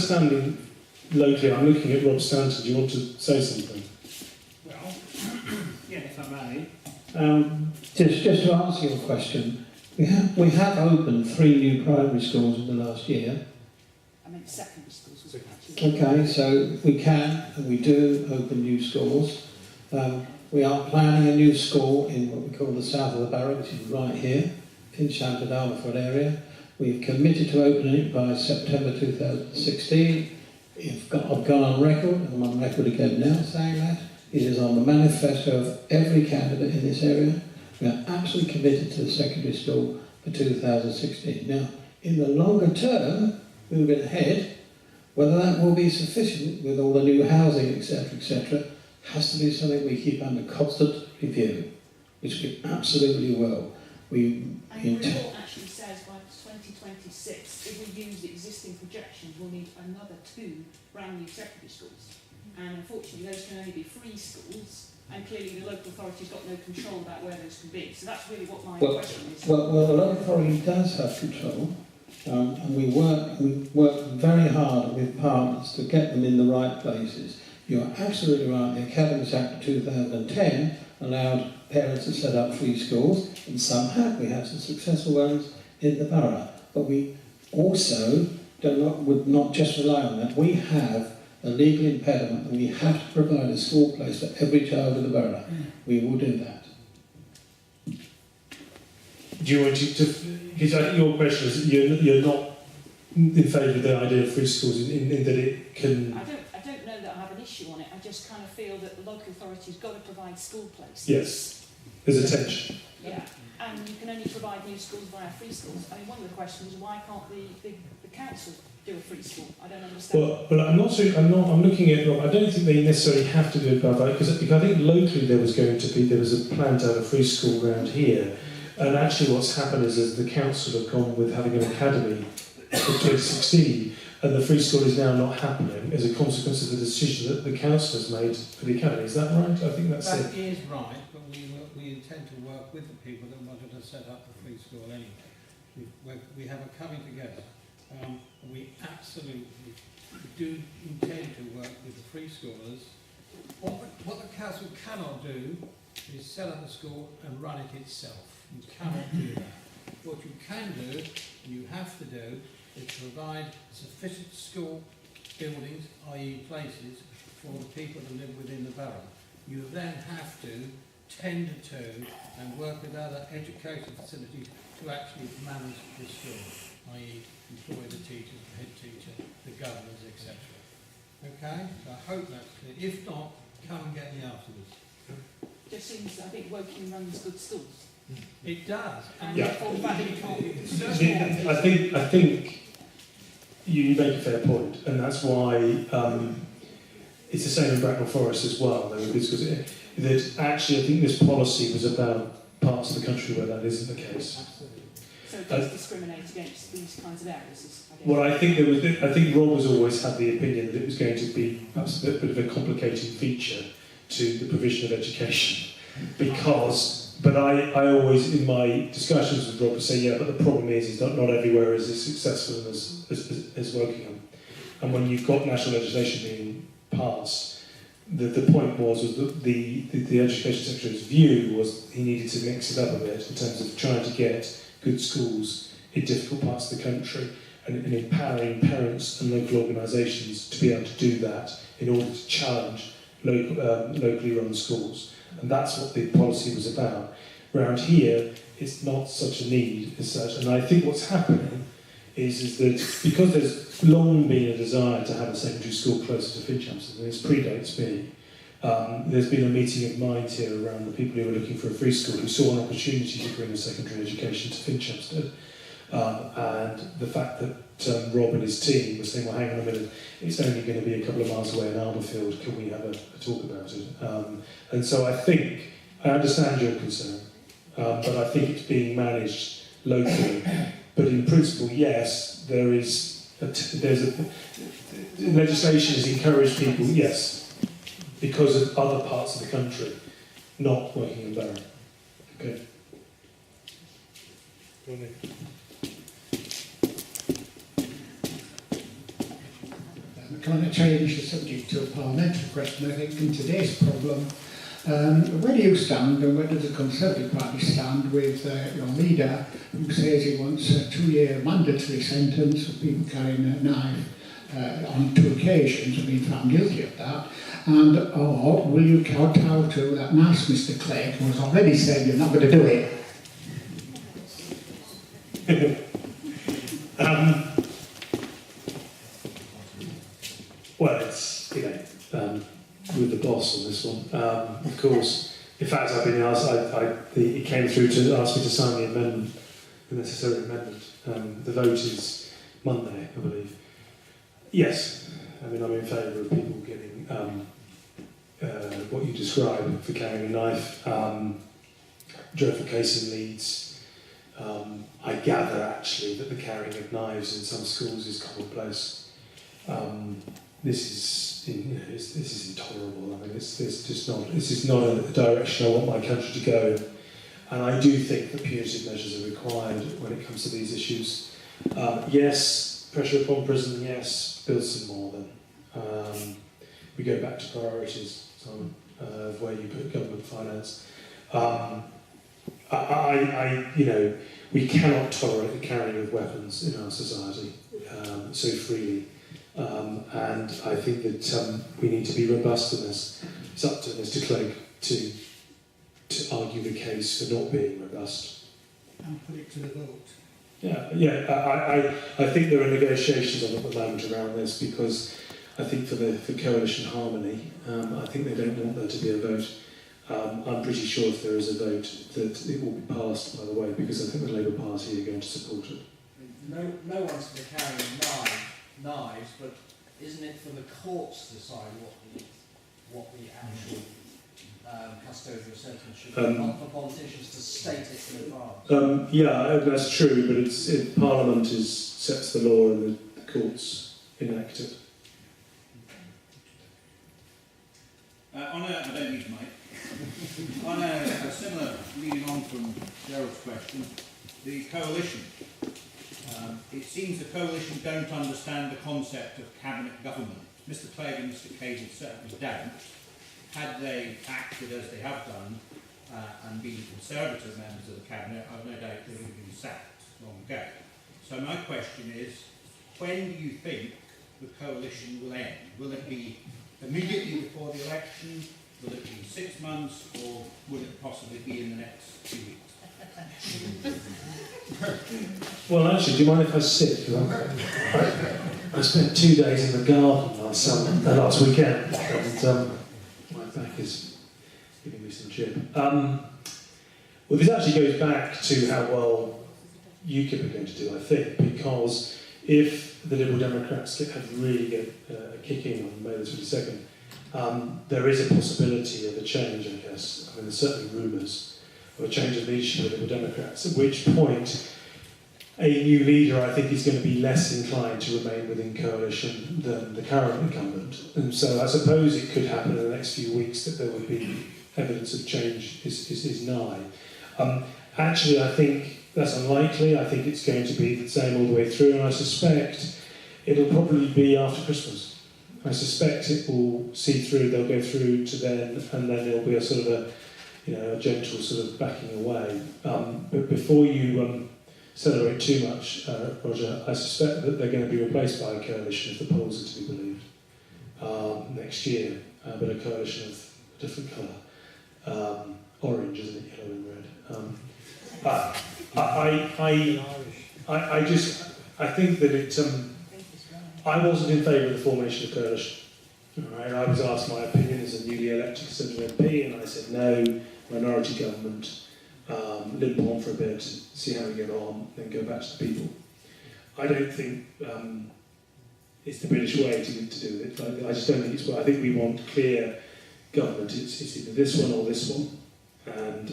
understanding locally, I'm looking at Rob Stanton. Do you want to say something? Well, yeah, if I may. Just to answer your question, we have opened 3 new primary schools in the last year. I meant secondary schools. Okay, so we can and we do open new schools. We are planning a new school in what we call the south of the Borough, which is right here, Finchampstead area. We've committed to opening it by September 2016. I've gone on record, and I'm on record again now saying that. It is on the manifesto of every candidate in this area. We are absolutely committed to the secondary school for 2016. Now, in the longer term, moving ahead, whether that will be sufficient with all the new housing, etc., has to be something we keep under constant review, which we absolutely will. And the report actually says by 2026, if we use the existing projections, we'll need another 2 brand new secondary schools. And unfortunately, those can only be free schools, and clearly the local authority's got no control about where those can be. So that's really what my question is. Well, the local authority does have control, and we work very hard with partners to get them in the right places. You're absolutely right. The Academies Act of 2010 allowed parents to set up free schools, and some have. We have some successful ones in the borough. But we also would not just rely on that. We have a legal impediment, and we have to provide a school place for every child in the borough. We will do that. Do you want to because I think your question is you're not in favour of the idea of free schools in that it can... I don't know that I have an issue on it. I just kind of feel that the local authority's got to provide school places. Yes, there's a tension. Yeah, and you can only provide new schools via free schools. I mean, one of the questions is why can't the council do a free school? I don't understand. Well, I'm not. I'm looking at. I don't think they necessarily have to do it by that because I think locally there was a plan to have a free school around here, and actually what's happened is the council have gone with having an academy for 2016, and the free school is now not happening as a consequence of the decision that the council has made for the academy. Is that right? I think that's it. That is right, but we intend to work with the people that wanted to set up the free school anyway. We have a coming together. We absolutely do intend to work with the free schoolers. What the council cannot do is set up a school and run it itself. You cannot do that. What you can do, and you have to do, is provide sufficient school buildings, i.e. places, for the people that live within the borough. You then have to tender to and work with other education facilities to actually manage the school, i.e. employ the teachers, the head teacher, the governors, etc. Okay? So I hope that's clear. If not, come and get me afterwards. Just seems, I think Woking runs good schools. It does. And Yeah. therefore, the fact that it can't be I think you make a fair point, and that's why it's the same in Bracknell Forest as well. Because that actually, I think this policy was about parts of the country where that isn't the case. Absolutely. So it does discriminate against these kinds of areas. Well, I think Rob has always had the opinion that it was going to be perhaps a bit of a complicating feature to the provision of education, because. But I always, in my discussions with Rob, say, yeah, but the problem is not everywhere is as successful as Wokingham. And when you've got national legislation being passed, the point was that the Education Secretary's view was he needed to mix it up a bit in terms of trying to get good schools in difficult parts of the country and empowering parents and local organisations to be able to do that in order to challenge locally run schools. And that's what the policy was about. Around here, it's not such a need as such. And I think what's happening is that because there's long been a desire to have a secondary school closer to Finchampstead, and this predates me, there's been a meeting of minds here around the people who were looking for a free school who saw an opportunity to bring a secondary education to Finchampstead. And the fact that Rob and his team were saying, well, hang on a minute, it's only going to be a couple of miles away in Alberfield, can we have a talk about it? And so I understand your concern, but I think it's being managed locally. But in principle, yes, there's legislation has encouraged people, yes, because of other parts of the country not working in Borough. Okay. Can I change the subject to a parliamentary question? I think in today's problem, where do you stand and where does the Conservative Party stand with your leader who says he wants a 2-year mandatory sentence for people carrying a knife on 2 occasions and being found guilty of that? And or will you kowtow to that nice Mr. Clegg who has already said you're not going to do it? Well, it's, with the boss on this one. Of course, in fact, I've been asked, it came through to ask me to sign the amendment, the necessary amendment. The vote is Monday, I believe. Yes, I mean, I'm in favour of people getting what you describe for carrying a knife. Dreadful case in Leeds. I gather, actually, that the carrying of knives in some schools is commonplace. This is intolerable. I mean, this is not a direction I want my country to go in. And I do think that punitive measures are required when it comes to these issues. Yes, pressure upon prison, yes, build some more then. We go back to priorities, Simon, of where you put government finance. We cannot tolerate the carrying of weapons in our society so freely. And I think that we need to be robust in this. It's up to Mr. Clegg to argue the case for not being robust. And put it to the vote. I think there are negotiations on at the moment around this because I think for coalition harmony, I think they don't want there to be a vote. I'm pretty sure if there is a vote that it will be passed, by the way, because I think the Labour Party are going to support it. No one's going to carry knives, but isn't it for the courts to decide what the actual custodial sentence should be, not for politicians to state it in advance? Yeah, that's true, but Parliament sets the law and the courts enact it. I don't use mic. On a similar, leading on from Gerald's question, the coalition. It seems the coalition don't understand the concept of cabinet government. Mr. Clegg and Mr. Cable certainly don't. Had they acted as they have done and been Conservative members of the cabinet, I've no doubt they would have been sacked long ago. So my question is, when do you think the coalition will end? Will it be immediately before the election? Will it be 6 months, or will it possibly be in the next 2 weeks? Well, actually, do you mind if I sit? I spent 2 days in the garden last weekend, and my back is giving me some chip. Well, this actually goes back to how well UKIP are going to do, I think, because if the Liberal Democrats really get a kick in on May the 22nd, there is a possibility of a change, I guess. I mean, there's certainly rumours of a change of leadership of the Liberal Democrats, at which point a new leader, I think, is going to be less inclined to remain within coalition than the current incumbent. And so I suppose it could happen in the next few weeks that there would be evidence of change is nigh. Actually, I think that's unlikely. I think it's going to be the same all the way through, and I suspect it'll probably be after Christmas. I suspect it will see through, they'll go through to then, and then there'll be a sort of a gentle sort of backing away. But before you celebrate too much, Roger, I suspect that they're going to be replaced by a coalition, if the polls are to be believed, next year, but a coalition of a different colour. Orange, isn't it? Yellow and red. I think that it... I wasn't in favour of the formation of coalition. Right? I was asked my opinion as a newly elected Conservative MP, and I said no, minority government, limp on for a bit, see how we get on, then go back to the people. I don't think it's the British way to do it. I just don't think it's... I think we want clear government. It's either this one or this one. And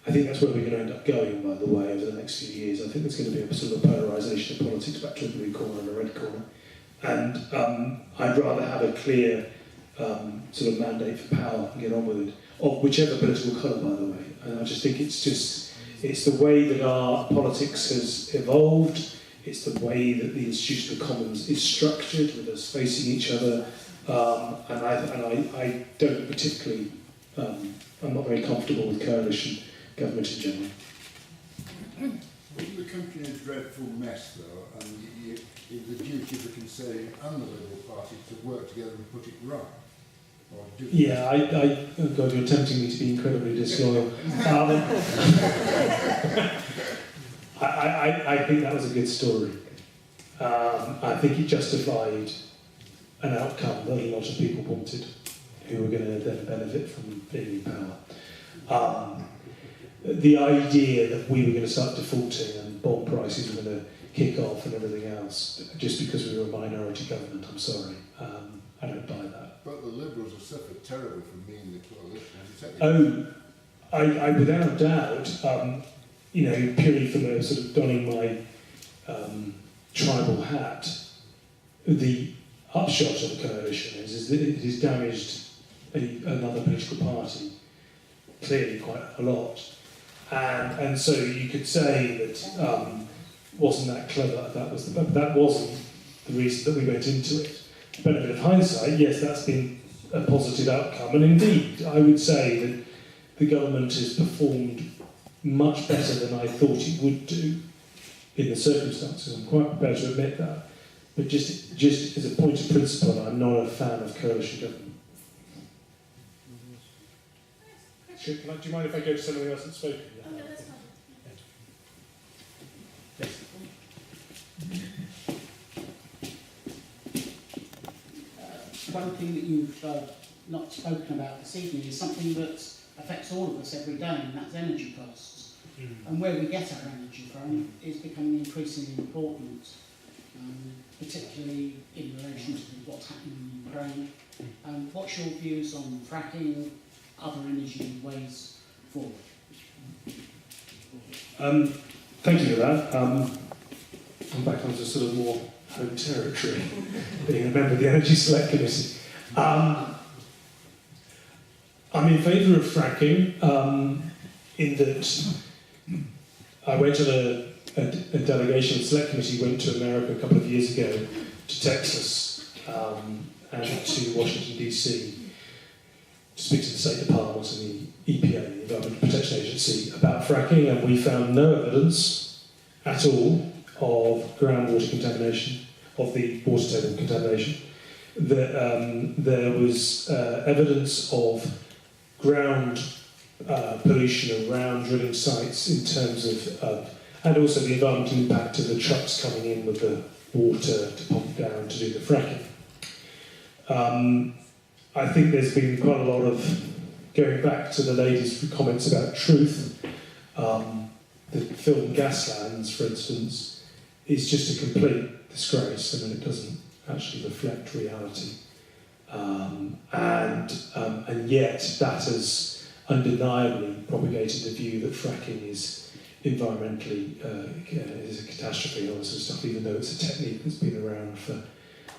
I think that's where we're going to end up going, by the way, over the next few years. I think there's going to be a sort of polarisation of politics back to a blue corner and a red corner. And I'd rather have a clear sort of mandate for power and get on with it, of whichever political colour, by the way. And I just think it's the way that our politics has evolved. it's the way that the institution of commons is structured, with us facing each other, and I don't particularly, I'm not very comfortable with coalition government in general. The country in a dreadful mess, though, and it's the duty of the Conservative and the Liberal Party to work together and put it right. Or do Yeah, oh God, you're tempting me to be incredibly disloyal. I think that was a good story. I think it justified an outcome that a lot of people wanted, who were going to then benefit from being in power. The idea that we were going to start defaulting and bond prices were going to kick off and everything else, just because we were a minority government, I'm sorry. I don't buy that. But the Liberals have suffered terribly from being the coalition. I without doubt, purely from a sort of donning my tribal hat, the upshot of the coalition is that it has damaged another political party clearly quite a lot. And so you could say that wasn't that clever, that wasn't the reason that we went into it. Benefit of hindsight, yes, that's been a positive outcome, and indeed I would say that the government has performed much better than I thought it would do in the circumstances. I'm quite prepared to admit that, but just as a point of principle, I'm not a fan of coalition government. Do you mind if I go to somebody else that's spoken? Oh, no, that's fine. One thing that you've not spoken about this evening is something that affects all of us every day, and that's energy costs. And where we get our energy from is becoming increasingly important, particularly in relation to what's happening in Ukraine. What's your views on fracking, other energy ways forward? Thank you for that. I'm back onto sort of more home territory, being a member of the Energy Select Committee. I'm in favour of fracking, in that I went on a delegation, Select Committee went to America a couple of years ago, to Texas and to Washington DC, to speak to the State Department and the EPA, the Environmental Protection Agency, about fracking, and we found no evidence at all of groundwater contamination, of the water table contamination. There was evidence of ground pollution around drilling sites in terms of, and also the environmental impact of the trucks coming in with the water to pump down to do the fracking. I think there's been quite a lot of, going back to the lady's comments about truth, the film Gaslands, for instance, is just a complete disgrace. I mean, it doesn't actually reflect reality. And yet that has undeniably propagated the view that fracking is environmentally is a catastrophe and all this sort of stuff, even though it's a technique that's been around for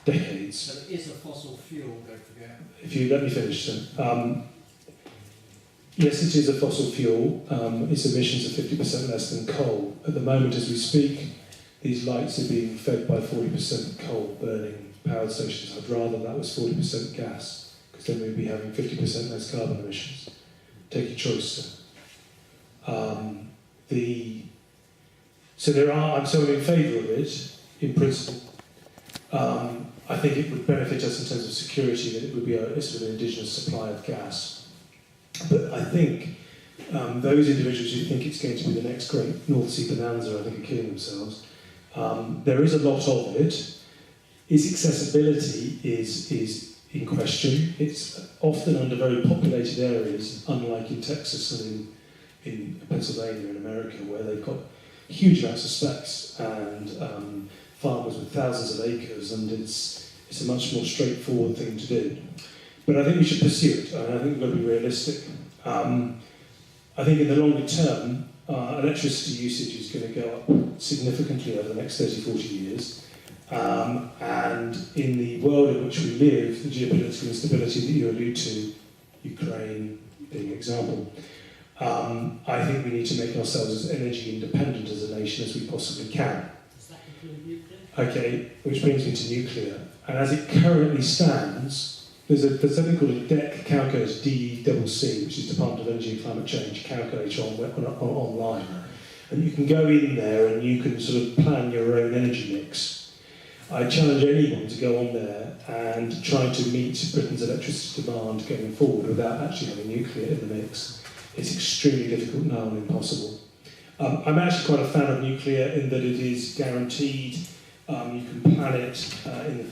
decades. But it is a fossil fuel, don't forget. If you let me finish, then. Yes, it is a fossil fuel. Its emissions are 50% less than coal. At the moment, as we speak, these lights are being fed by 40% coal-burning power stations. I'd rather that was 40% gas, because then we'd be having 50% less carbon emissions. Take your choice, sir. I'm in favour of it, in principle. I think it would benefit us in terms of security, that it would be a sort of an indigenous supply of gas. But I think those individuals who think it's going to be the next great North Sea bonanza, I think, are killing themselves. There is a lot of it. Its accessibility is in question. It's often under very populated areas, unlike in Texas and in Pennsylvania and America, where they've got huge amounts of specs and farmers with thousands of acres, and it's a much more straightforward thing to do. But I think we should pursue it, and I think we've got to be realistic. I think in the longer term, electricity usage is going to go up significantly over the next 30, 40 years. And in the world in which we live, the geopolitical instability that you allude to, Ukraine being an example, I think we need to make ourselves as energy independent as a nation as we possibly can. Does that Okay, which brings me to nuclear. And as it currently stands, there's something called a DEC calculator, DECC, which is Department of Energy and Climate Change calculator online. And you can go in there and you can sort of plan your own energy mix. I challenge anyone to go on there and try to meet Britain's electricity demand going forward without actually having nuclear in the mix. It's extremely difficult now and impossible. I'm actually quite a fan of nuclear in that it is guaranteed, you can plan it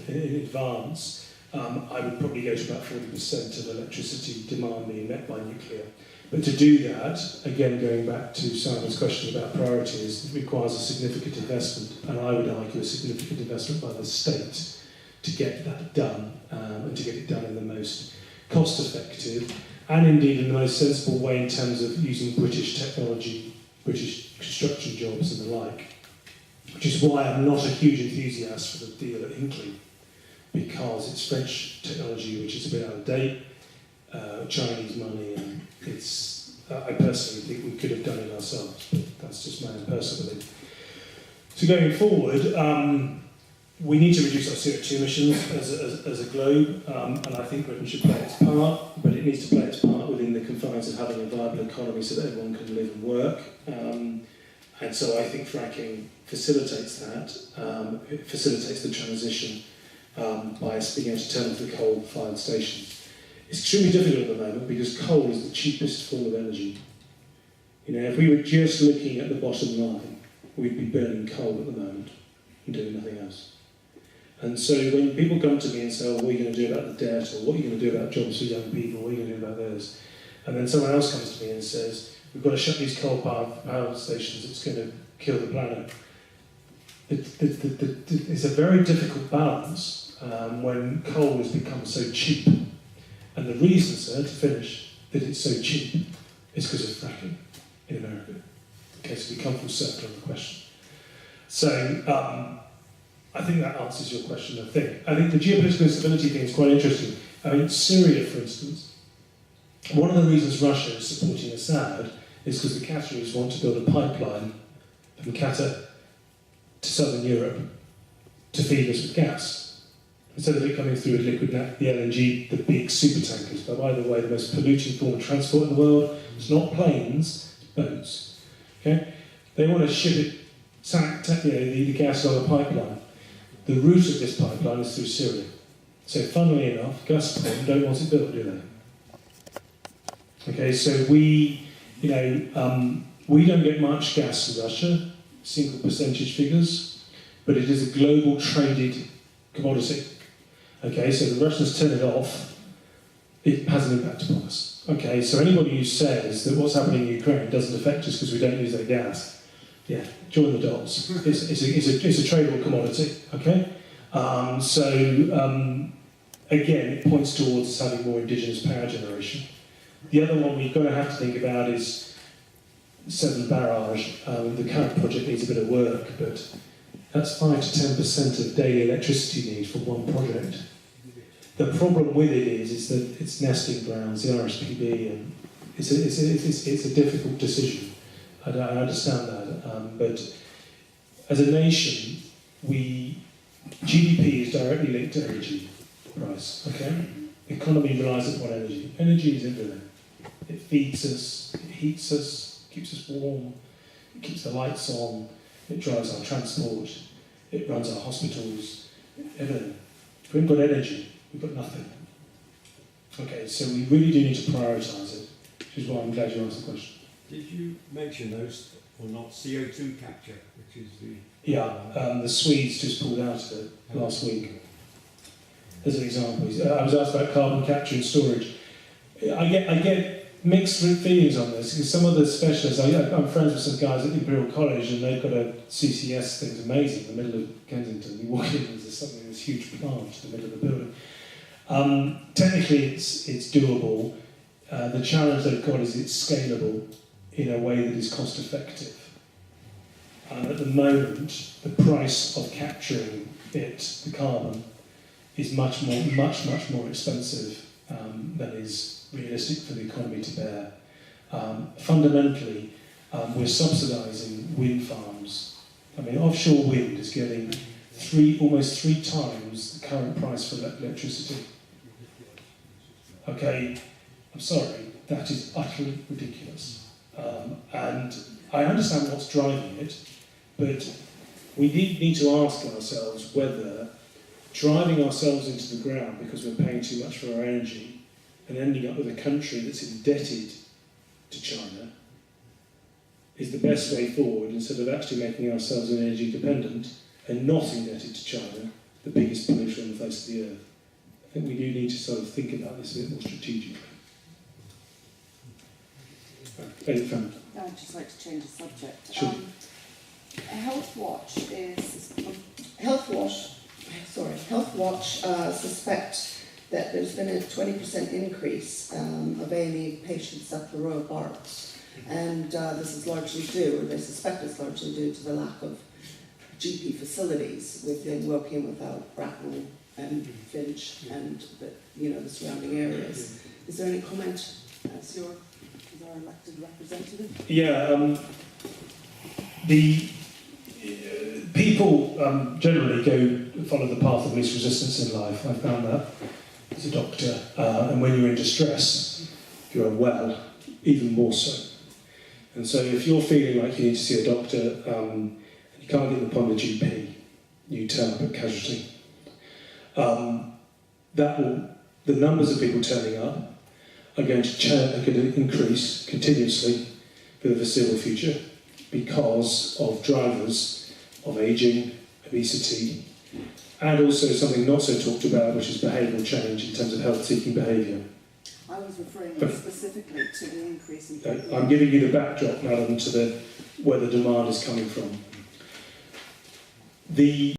in advance. I would probably go to about 40% of electricity demand being met by nuclear. But to do that, again going back to Simon's question about priorities, it requires a significant investment, and I would argue a significant investment by the state to get that done, and to get it done in the most cost-effective and indeed in the most sensible way in terms of using British technology, British construction jobs and the like. Which is why I'm not a huge enthusiast for the deal at Hinkley, because it's French technology which is a bit out of date, Chinese money, and I personally think we could have done it ourselves, but that's just my own personal belief. So going forward, we need to reduce our CO2 emissions as a globe, and I think Britain should play its part, but it needs to play its part within the confines of having a viable economy so that everyone can live and work. And so I think fracking facilitates that, it facilitates the transition by us being able to turn off the coal-fired stations. It's extremely difficult at the moment because coal is the cheapest form of energy. You know, if we were just looking at the bottom line, we'd be burning coal at the moment and doing nothing else. And so when people come to me and say, oh, what are you going to do about the debt, or what are you going to do about jobs for young people, what are you going to do about this? And then someone else comes to me and says, we've got to shut these coal-powered stations, it's going to kill the planet. It's a very difficult balance when coal has become so cheap. And the reason, sir, to finish, that it's so cheap is because of fracking in America. Okay, so we come full circle on the question. So I think that answers your question, I think the geopolitical instability thing is quite interesting. I mean, Syria, for instance, one of the reasons Russia is supporting Assad is because the Qataris want to build a pipeline from Qatar to southern Europe to feed us with gas. Instead of it coming through with liquid the LNG, the big super tankers. But by the way, the most polluting form of transport in the world, it's not planes, it's boats. Okay? They want to ship it, the gas on a pipeline. The route of this pipeline is through Syria. So funnily enough, Gazprom don't want it built, do they? Okay, so we don't get much gas from Russia, single percentage figures, but it is a global traded commodity. Okay, so the Russians turn it off, it has an impact upon us. Okay, so anybody who says that what's happening in Ukraine doesn't affect us because we don't use their gas, yeah, join the dots. It's a tradable commodity, okay? Again, it points towards having more indigenous power generation. The other one we're going to have to think about is Severn Barrage. The current project needs a bit of work, but that's 5 to 10% of daily electricity need for one project. The problem with it is that it's nesting grounds, the RSPB, and it's a difficult decision. I understand that, but as a nation, GDP is directly linked to energy price. Okay, the economy relies upon energy. Energy is everything. It feeds us, it heats us, keeps us warm, it keeps the lights on, it drives our transport, it runs our hospitals, everything. If we haven't got energy, we've got nothing. Okay, so we really do need to prioritise it, which is why I'm glad you asked the question. Did you mention those or not CO2 capture, which is the... Yeah, the Swedes just pulled out of it last week. As an example, I was asked about carbon capture and storage. I get mixed feelings on this because some of the specialists, I'm friends with some guys at Imperial College and they've got a CCS thing that's amazing in the middle of Kensington. You walk in, there's something, this huge plant in the middle of the building. Technically, it's doable. The challenge they've got is it's scalable in a way that is cost effective. At the moment, the price of capturing it, the carbon, is much more expensive than is realistic for the economy to bear. Fundamentally, we're subsidising wind farms I mean, offshore wind is getting almost three times the current price for electricity. Okay, I'm sorry, that is utterly ridiculous. And I understand what's driving it, but we need to ask ourselves whether driving ourselves into the ground because we're paying too much for our energy and ending up with a country that's indebted to China is the best way forward, instead of actually making ourselves energy dependent and not indebted to China, the biggest polluter on the face of the earth. I think we do need to sort of think about this a bit more strategically. I'd just like to change the subject. Sure. Healthwatch suspect that there's been a 20% increase of A&E patients at the Royal Barracks, and this is largely due, or they suspect it's largely due to the lack of GP facilities within Woking, without Bracknell and Finch and the surrounding areas. Is there any comment as our elected representative? Yeah, the people generally follow the path of least resistance in life. I found that as a doctor, and when you're in distress, if you're unwell, even more so. And so if you're feeling like you need to see a doctor and you can't get them upon the GP, you turn up at casualty. The numbers of people turning up are going to increase continuously for the foreseeable future because of drivers of ageing, obesity, and also something not so talked about, which is behavioural change in terms of health-seeking behaviour. I was referring specifically to the increase in people. I'm giving you the backdrop, Madam, to where the demand is coming from. The